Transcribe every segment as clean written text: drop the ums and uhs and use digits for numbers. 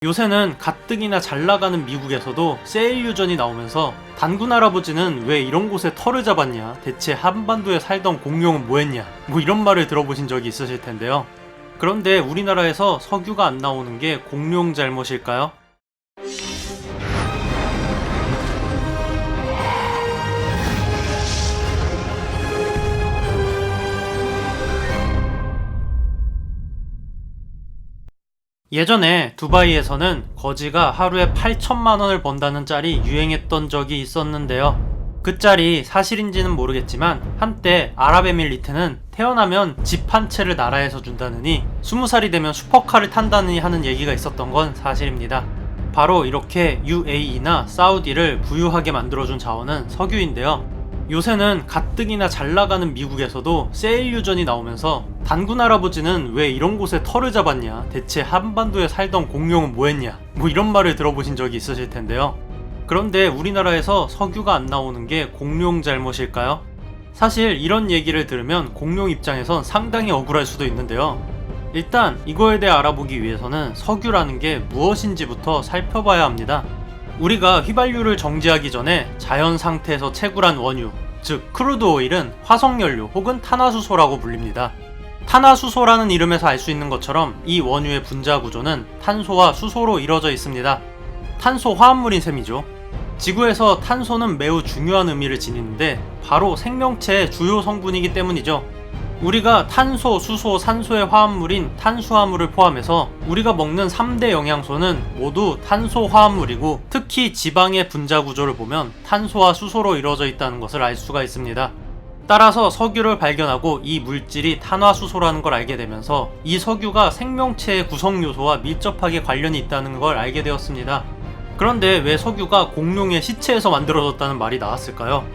요새는 가뜩이나 잘 나가는 미국에서도 세일 유전이 나오면서 단군 할아버지는 왜 이런 곳에 터를 잡았냐, 대체 한반도에 살던 공룡은 뭐했냐, 뭐 이런 말을 들어보신 적이 있으실 텐데요. 그런데 우리나라에서 석유가 안 나오는 게 공룡 잘못일까요? 예전에 두바이에서는 거지가 하루에 8천만 원을 번다는 짤이 유행했던 적이 있었는데요. 그 짤이 사실인지는 모르겠지만 한때 아랍에밀리트는 태어나면 집 한 채를 나라에서 준다느니 20살이 되면 슈퍼카를 탄다느니 하는 얘기가 있었던 건 사실입니다. 바로 이렇게 UAE나 사우디를 부유하게 만들어준 자원은 석유인데요. 요새는 가뜩이나 잘 나가는 미국에서도 세일 유전이 나오면서 단군 할아버지는 왜 이런 곳에 터를 잡았냐, 대체 한반도에 살던 공룡은 뭐했냐, 뭐 이런 말을 들어보신 적이 있으실 텐데요. 그런데 우리나라에서 석유가 안 나오는 게 공룡 잘못일까요? 사실 이런 얘기를 들으면 공룡 입장에선 상당히 억울할 수도 있는데요. 일단 이거에 대해 알아보기 위해서는 석유라는 게 무엇인지부터 살펴봐야 합니다. 우리가 휘발유를 정지하기 전에 자연 상태에서 채굴한 원유, 즉 크루드 오일은 화석연료 혹은 탄화수소라고 불립니다. 탄화수소라는 이름에서 알 수 있는 것처럼 이 원유의 분자 구조는 탄소와 수소로 이루어져 있습니다. 탄소 화합물인 셈이죠. 지구에서 탄소는 매우 중요한 의미를 지니는데 바로 생명체의 주요 성분이기 때문이죠. 우리가 탄소, 수소, 산소의 화합물인 탄수화물을 포함해서 우리가 먹는 3대 영양소는 모두 탄소 화합물이고, 특히 지방의 분자 구조를 보면 탄소와 수소로 이루어져 있다는 것을 알 수가 있습니다. 따라서 석유를 발견하고 이 물질이 탄화수소라는 걸 알게 되면서 이 석유가 생명체의 구성 요소와 밀접하게 관련이 있다는 걸 알게 되었습니다. 그런데 왜 석유가 공룡의 시체에서 만들어졌다는 말이 나왔을까요?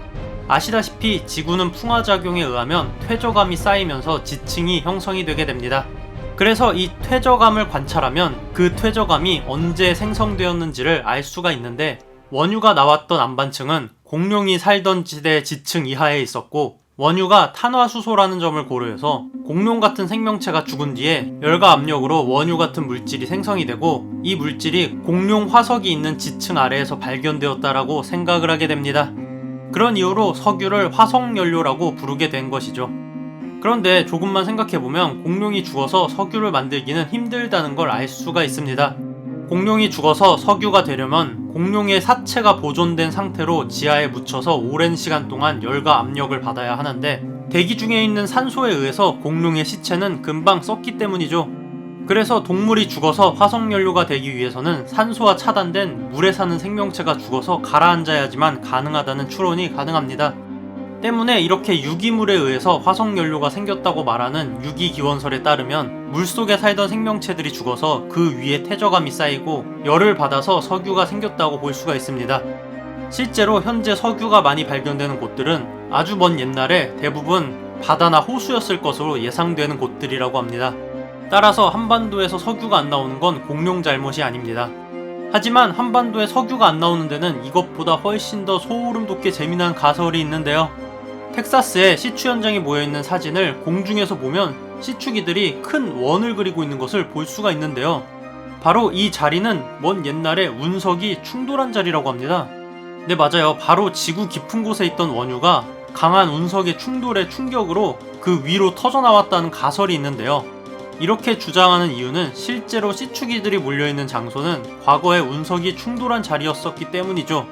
아시다시피 지구는 풍화작용에 의하면 퇴적암이 쌓이면서 지층이 형성이 되게 됩니다. 그래서 이 퇴적암을 관찰하면 그 퇴적암이 언제 생성되었는지를 알 수가 있는데, 원유가 나왔던 안반층은 공룡이 살던 지대 지층 이하에 있었고, 원유가 탄화수소라는 점을 고려해서 공룡 같은 생명체가 죽은 뒤에 열과 압력으로 원유 같은 물질이 생성이 되고, 이 물질이 공룡 화석이 있는 지층 아래에서 발견되었다라고 생각을 하게 됩니다. 그런 이유로 석유를 화석연료라고 부르게 된 것이죠. 그런데 조금만 생각해보면 공룡이 죽어서 석유를 만들기는 힘들다는 걸 알 수가 있습니다. 공룡이 죽어서 석유가 되려면 공룡의 사체가 보존된 상태로 지하에 묻혀서 오랜 시간 동안 열과 압력을 받아야 하는데, 대기 중에 있는 산소에 의해서 공룡의 시체는 금방 썩기 때문이죠. 그래서 동물이 죽어서 화석연료가 되기 위해서는 산소와 차단된 물에 사는 생명체가 죽어서 가라앉아야지만 가능하다는 추론이 가능합니다. 때문에 이렇게 유기물에 의해서 화석연료가 생겼다고 말하는 유기기원설에 따르면 물속에 살던 생명체들이 죽어서 그 위에 퇴적암이 쌓이고 열을 받아서 석유가 생겼다고 볼 수가 있습니다. 실제로 현재 석유가 많이 발견되는 곳들은 아주 먼 옛날에 대부분 바다나 호수였을 것으로 예상되는 곳들이라고 합니다. 따라서 한반도에서 석유가 안 나오는 건 공룡 잘못이 아닙니다. 하지만 한반도에 석유가 안 나오는 데는 이것보다 훨씬 더 소름 돋게 재미난 가설이 있는데요. 텍사스에 시추 현장에 모여있는 사진을 공중에서 보면 시추기들이 큰 원을 그리고 있는 것을 볼 수가 있는데요. 바로 이 자리는 먼 옛날에 운석이 충돌한 자리라고 합니다. 네, 맞아요. 바로 지구 깊은 곳에 있던 원유가 강한 운석의 충돌의 충격으로 그 위로 터져나왔다는 가설이 있는데요. 이렇게 주장하는 이유는 실제로 시추기들이 몰려있는 장소는 과거에 운석이 충돌한 자리였었기 때문이죠.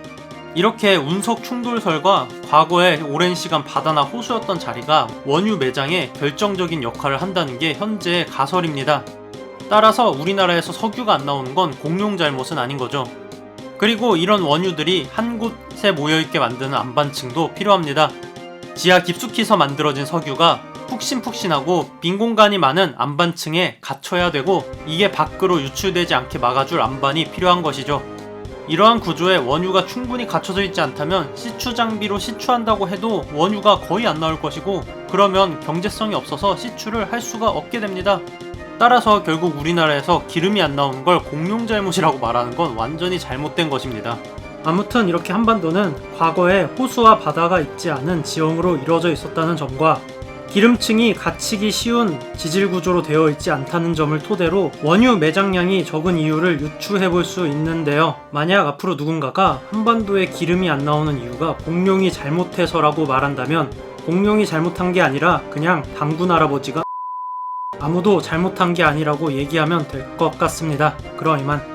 이렇게 운석 충돌설과 과거에 오랜 시간 바다나 호수였던 자리가 원유 매장에 결정적인 역할을 한다는 게 현재의 가설입니다. 따라서 우리나라에서 석유가 안 나오는 건 공룡 잘못은 아닌 거죠. 그리고 이런 원유들이 한 곳에 모여있게 만드는 안반층도 필요합니다. 지하 깊숙이서 만들어진 석유가 푹신푹신하고 빈 공간이 많은 안반층에 갇혀야 되고, 이게 밖으로 유출되지 않게 막아줄 안반이 필요한 것이죠. 이러한 구조에 원유가 충분히 갖춰져 있지 않다면 시추 장비로 시추한다고 해도 원유가 거의 안 나올 것이고, 그러면 경제성이 없어서 시추를 할 수가 없게 됩니다. 따라서 결국 우리나라에서 기름이 안 나오는 걸 공룡 잘못이라고 말하는 건 완전히 잘못된 것입니다. 아무튼 이렇게 한반도는 과거에 호수와 바다가 있지 않은 지형으로 이루어져 있었다는 점과 기름층이 갇히기 쉬운 지질 구조로 되어 있지 않다는 점을 토대로 원유 매장량이 적은 이유를 유추해 볼 수 있는데요. 만약 앞으로 누군가가 한반도에 기름이 안 나오는 이유가 공룡이 잘못해서라고 말한다면 공룡이 잘못한 게 아니라 그냥 당군 할아버지가 아무도 잘못한 게 아니라고 얘기하면 될 것 같습니다. 그럼 이만.